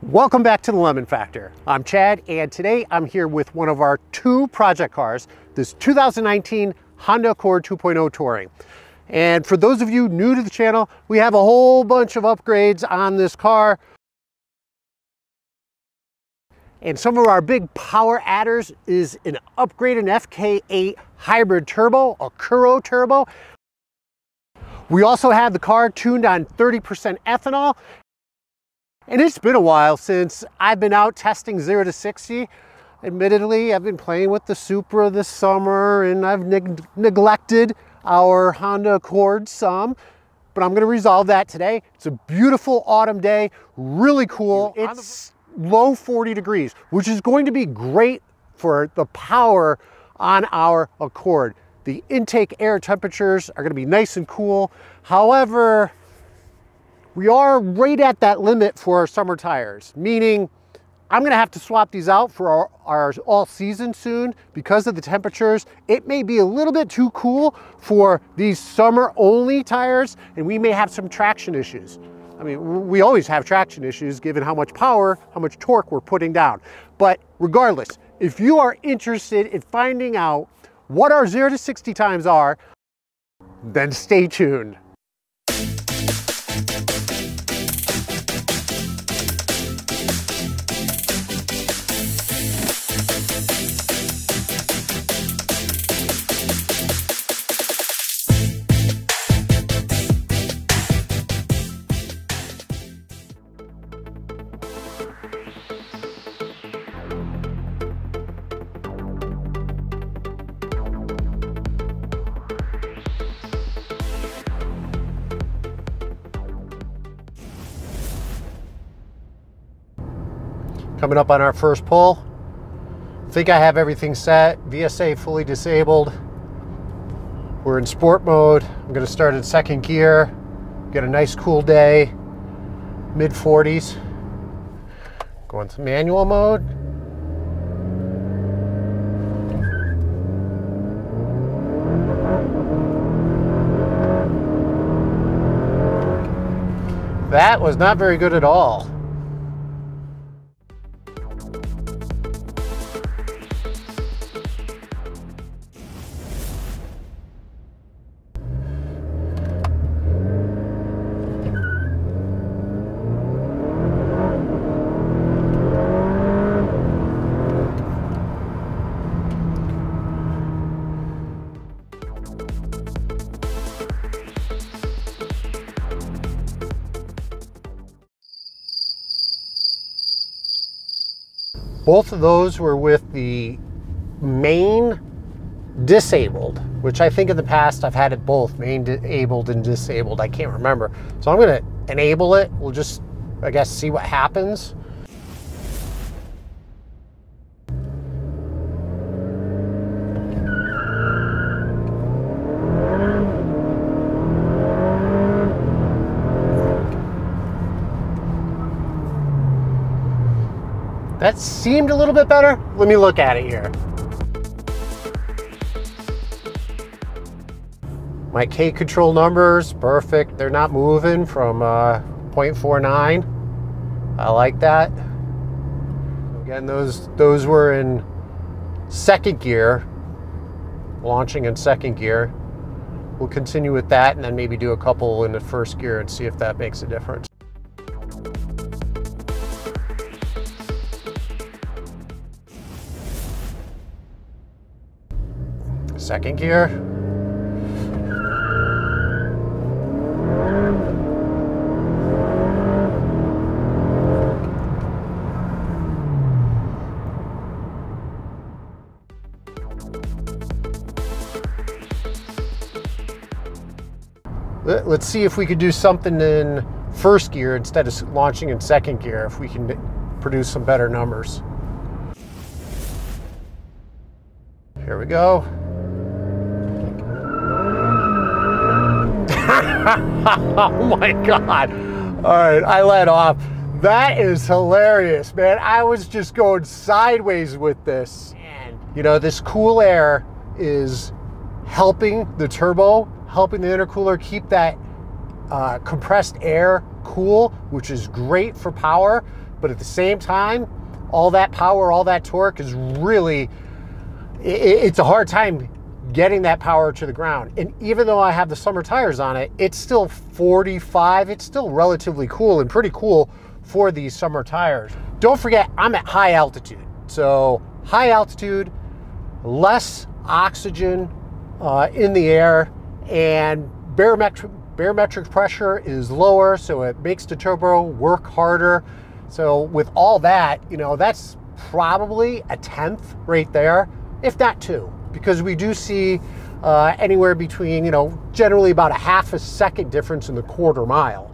Welcome back to the Lemon Factor. I'm Chad, and today I'm here with one of our two project cars, this 2019 Honda Accord 2.0 Touring. And for those of you new to the channel, we have a whole bunch of upgrades on this car. And some of our big power adders is an upgraded FK8 Hybrid Turbo, a Kuro Turbo. We also have the car tuned on 30% ethanol. And it's been a while since I've been out testing 0 to 60. Admittedly, I've been playing with the Supra this summer and I've neglected our Honda Accord some, but I'm gonna resolve that today. It's a beautiful autumn day, really cool. It's low 40 degrees, which is going to be great for the power on our Accord. The intake air temperatures are gonna be nice and cool. However, we are right at that limit for our summer tires, meaning I'm gonna have to swap these out for our all season soon because of the temperatures. It may be a little bit too cool for these summer only tires, and we may have some traction issues. I mean, we always have traction issues given how much power, how much torque we're putting down. But regardless, if you are interested in finding out what our 0 to 60 times are, then stay tuned. Coming up on our first pull. I think I have everything set. VSA fully disabled. We're in sport mode. I'm gonna start in second gear. Get a nice cool day, mid 40s. Going to manual mode. That was not very good at all. Both of those were with the main disabled, which I think in the past I've had it both, main enabled and disabled. I can't remember. So I'm gonna enable it. We'll just, I guess, see what happens. That seemed a little bit better. Let me look at it here. My K control numbers, perfect. They're not moving from 0.49. I like that. Again, those were in second gear, launching in second gear. We'll continue with that and then maybe do a couple in the first gear and see if that makes a difference. Second gear. Let's see if we could do something in first gear instead of launching in second gear, if we can produce some better numbers. Here we go. Oh my God. All right, I let off. That is hilarious, man. I was just going sideways with this. And you know, this cool air is helping the turbo, helping the intercooler keep that compressed air cool, which is great for power. but at the same time, all that power, all that torque is really, it's a hard time getting that power to the ground. And even though I have the summer tires on it, it's still 45. It's still relatively cool and pretty cool for these summer tires. Don't forget, I'm at high altitude. So high altitude, less oxygen in the air, and barometric pressure is lower, so it makes the turbo work harder. So with all that, you know, that's probably a 1/10 right there, if not 2, because we do see anywhere between, you know, generally about a 1/2 second difference in the quarter mile.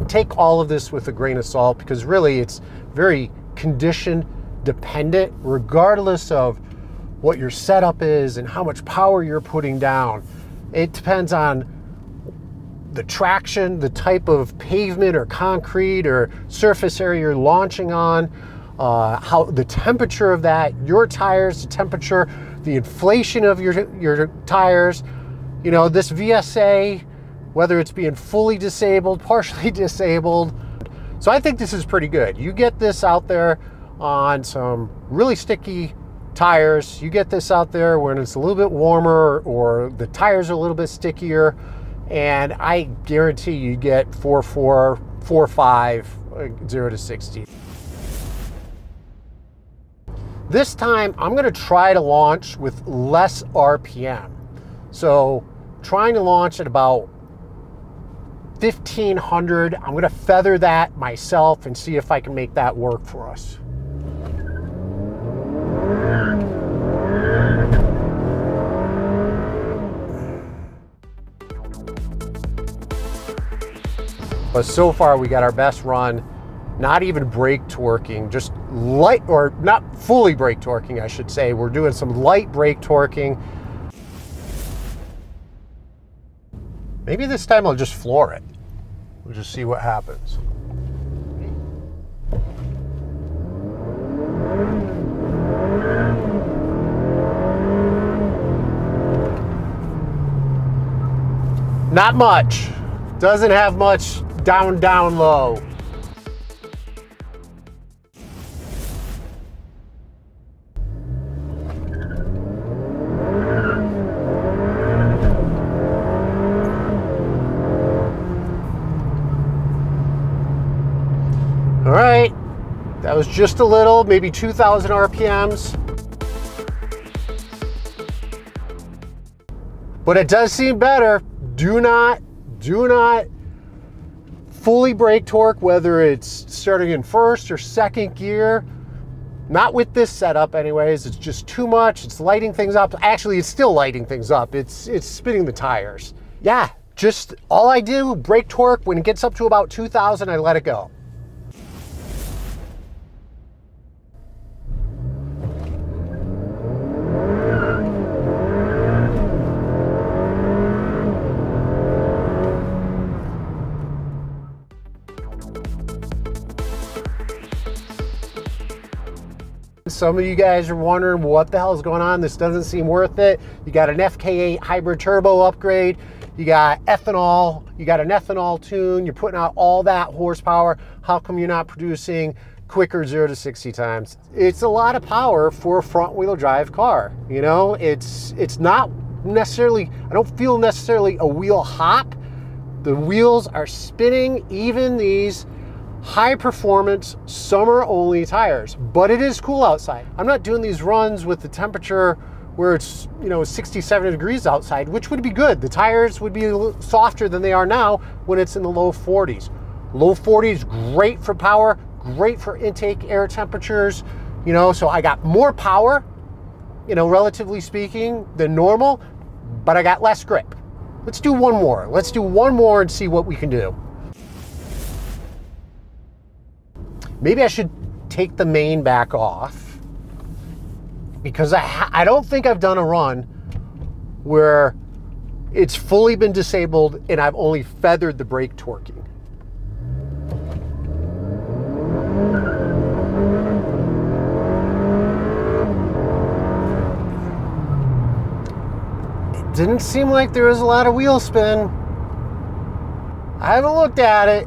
Take all of this with a grain of salt, because really it's very condition dependent, regardless of what your setup is and how much power you're putting down. It depends on the traction, the type of pavement or concrete or surface area you're launching on, how the temperature of that, your tires, the temperature, the inflation of your tires. You know, this VSA, whether it's being fully disabled, partially disabled. So I think this is pretty good. You get this out there on some really sticky tires. You get this out there when it's a little bit warmer or the tires are a little bit stickier, and I guarantee you get 4.4, 4.5, 0 to 60. This time I'm going to try to launch with less RPM. So trying to launch at about 1500. I'm going to feather that myself and see if I can make that work for us. But so far we got our best run, not even brake torquing, just light, or not fully brake torquing, I should say. We're doing some light brake torquing. Maybe this time I'll just floor it. We'll just see what happens. Not much. Doesn't have much down, down, low. All right, that was just a little, maybe 2,000 RPMs. But it does seem better. Do not fully brake torque, whether it's starting in first or second gear. Not with this setup anyways. It's just too much. It's lighting things up. Actually, it's still lighting things up. It's spinning the tires. Yeah, just all I do, brake torque, when it gets up to about 2,000, I let it go. Some of you guys are wondering what the hell is going on. This doesn't seem worth it. You got an FK8 Hybrid Turbo upgrade. You got ethanol. You got an ethanol tune. You're putting out all that horsepower. How come you're not producing quicker 0 to 60 times? It's a lot of power for a front wheel drive car. You know, it's not necessarily, I don't feel necessarily a wheel hop. The wheels are spinning, even these high performance summer only tires, but it is cool outside. I'm not doing these runs with the temperature where it's, you know, 67 degrees outside, which would be good. The tires would be a little softer than they are now when it's in the low 40s. Low 40s, great for power, great for intake air temperatures, you know, so I got more power, you know, relatively speaking, than normal, but I got less grip. Let's do one more. Let's do one more and see what we can do. Maybe I should take the main back off, because I don't think I've done a run where it's fully been disabled and I've only feathered the brake torquing. It didn't seem like there was a lot of wheel spin. I haven't looked at it.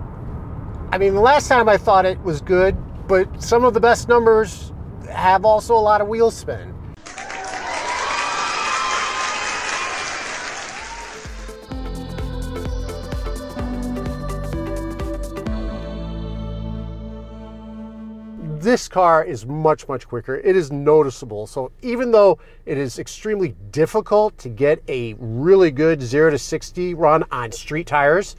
I mean, the last time I thought it was good, but some of the best numbers have also a lot of wheel spin. This car is much, much quicker. It is noticeable. So even though it is extremely difficult to get a really good 0 to 60 run on street tires,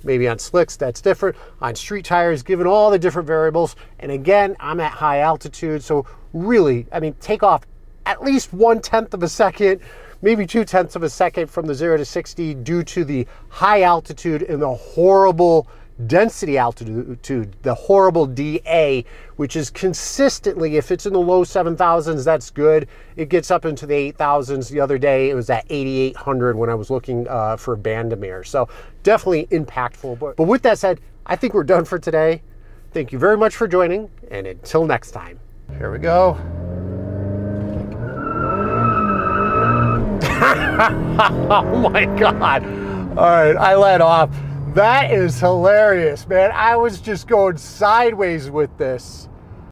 maybe on slicks, that's different. On street tires, given all the different variables, and again, I'm at high altitude, so really, I mean, take off at least 1/10 of a second, maybe 2/10 of a second from the 0 to 60 due to the high altitude and the horrible density altitude, the horrible DA, which is consistently, if it's in the low 7,000s, that's good. It gets up into the 8,000s. The other day, it was at 8,800 when I was looking for Bandamere. So definitely impactful. But with that said, I think we're done for today. Thank you very much for joining, and until next time. Here we go. Oh my God. All right, I let off. That is hilarious, man. I was just going sideways with this.